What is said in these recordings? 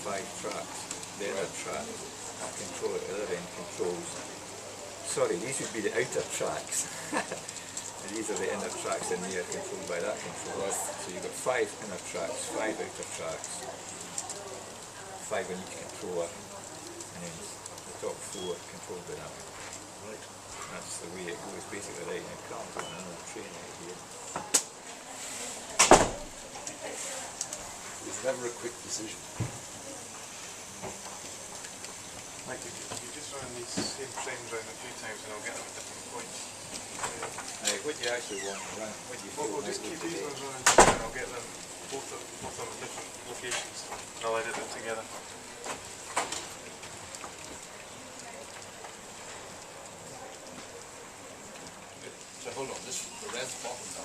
5 tracks. The inner track control at the other end controls. Sorry, these would be the outer tracks. And these are the inner tracks in here controlled by that controller. So you've got 5 inner tracks, 5 outer tracks, 5 in each controller, and then the top 4 controlled by that. Right. That's the way it goes basically. Right, now comes on another train out here. It's never a quick decision. Mike, you just run these same trains round a few times and I'll get them at different points. What do you actually want to run? What do you feel We'll just keep these today? ones running together and I'll get them both of them at different locations and I'll edit them together. So hold on, this the red's bottom now.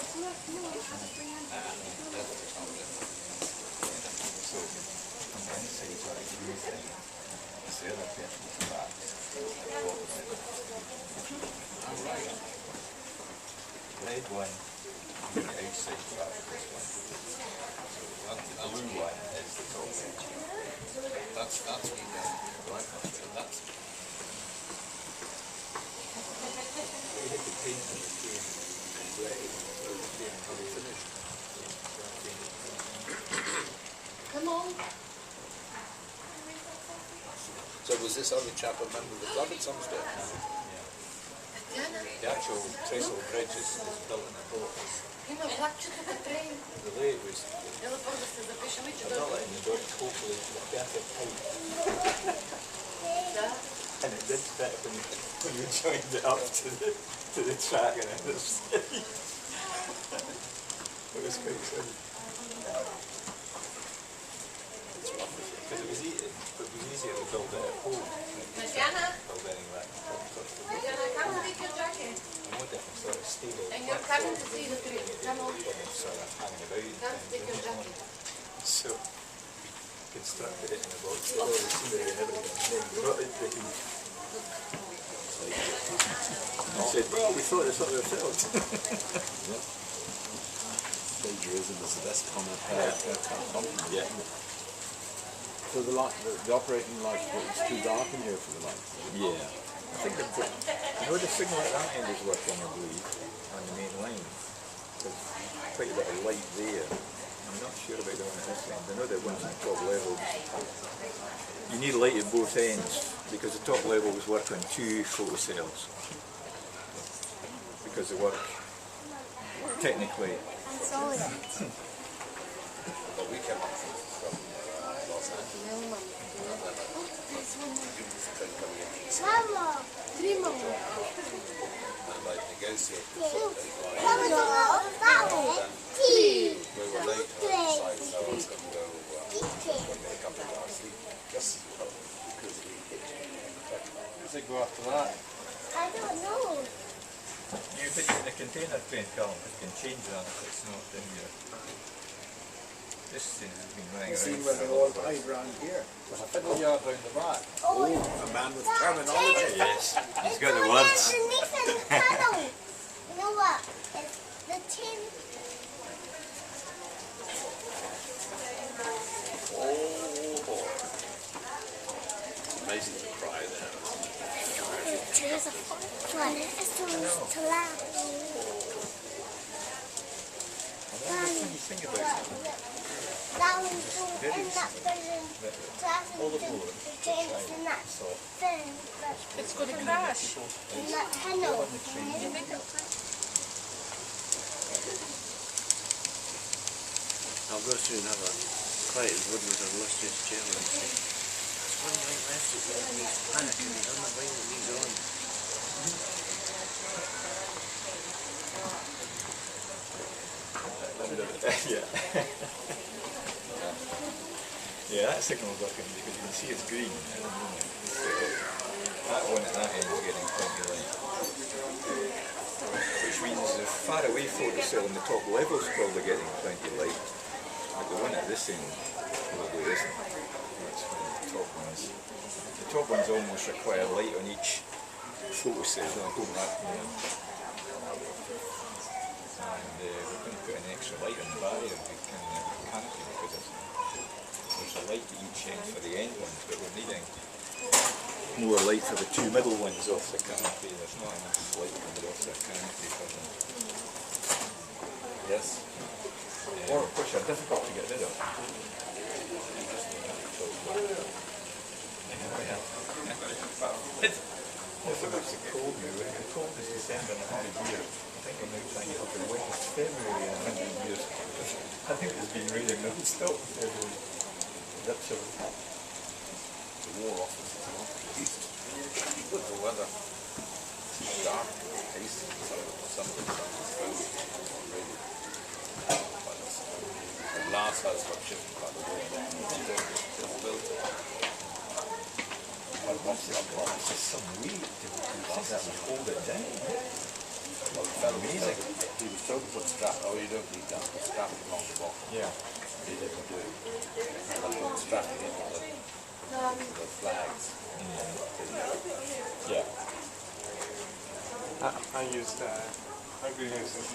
So, on the inside is what I do think. It's the other person's back. Alright. Red one, the outside track, this one. So the blue one is the top edge. That's me then. Right, that's We had to paint on the train red, so the train until we finished. Come on. So was this other chap a member of the club at some stage? The actual trestle bridge is built in a boat. Има влакчето по трейн. The lay was, Ела първо да се запишем и че I'm not letting you dodge, hopefully the perfect height. Да. And it did fit when you joined it up to the track and it was it was quite funny. Because it was easier to build it at home. Татьяна, Build anywhere. Татьяna, come and take your jacket. And what different sort of stable. And you're coming to see the train. Come on. Sort of hanging about. Come take your jacket. So we constructed it in a box. All the scenery and everything. And then we brought it to the we said, well, we thought this up ourselves. Plagiarism is the best comment Yeah. So the operating light, it's too dark in here for the lights. Yeah. I think the signal at that end is working, I believe, on the main line. There's quite a bit of light there. I'm not sure about the one at this end. I know the ones on the top level. You need light at both ends because the top levels work on 2 photocells. Because they work technically. But we came up from Los Angeles. Mama, And like negotiate the we were late on the site, so I was going to go a couple of hours sleep just because we hit Does it go after that? I don't know. You put it in a container train, Colin, it can change that if it's not in here. This thing has been running around. See where they all hide round here. There's a fiddle yard round the back. Oh, A man with terminology. Yes, he's got the words. Underneath in the tunnel. You know what? It's the tin. amazing to cry there. There's a one. It's too loud. Think about it. That one's going in that building. All the floor. James in that thing. It's going to crash. In that tunnel. I'll go through and have a quiet as Woodward and lost his chair and say, there's one light left at the end, he's panicking, he's on the way that he's on. Yeah. Yeah, that signal's working because you can see it's green at the moment. So that one at that end is getting plenty light. Which means the far away photocell in the top level is probably getting plenty light. But the one at this end probably isn't. That's when the top one is. The top ones almost require light on each photocell. I'll go back here. And we're going to put an extra light on the barrier, kind of canopy, because there's a light at each end for the more light for the two middle ones off the canopy. There's not enough light coming off the canopy for them. Yes. Which are difficult to get rid of. It's a cold now. The coldest December in 100 years. I think we're now trying to have the wettest February in 100 years. I think it's been raining non-stop in February. Literally. The war office is not east. The weather is dark, hasty, some of the sun is already. The glass has got shifted by the wind. It's built. It's just some weed. I think that would hold it down. Well, it felt amazing. He was told to put strap. Oh, you don't need that. Put strap along the bottom. Yeah. He didn't do it. But put strap into the flags. Yeah. I used ugly houses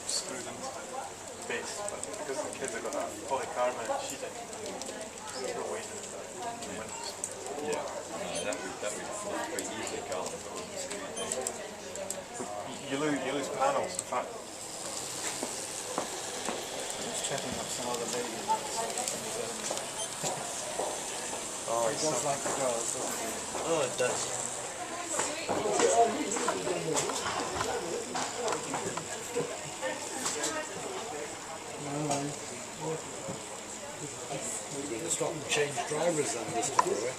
screwed into the base, but because the kids have got that polycarbonate sheeting, there's no weight in it. Yeah. That would fall quite easily, Carl. You lose panels, in fact. Just checking up some other lady. Oh, He does like the girls, doesn't he? Oh, it does. We're going to stop and change drivers then, Mr. Brewer.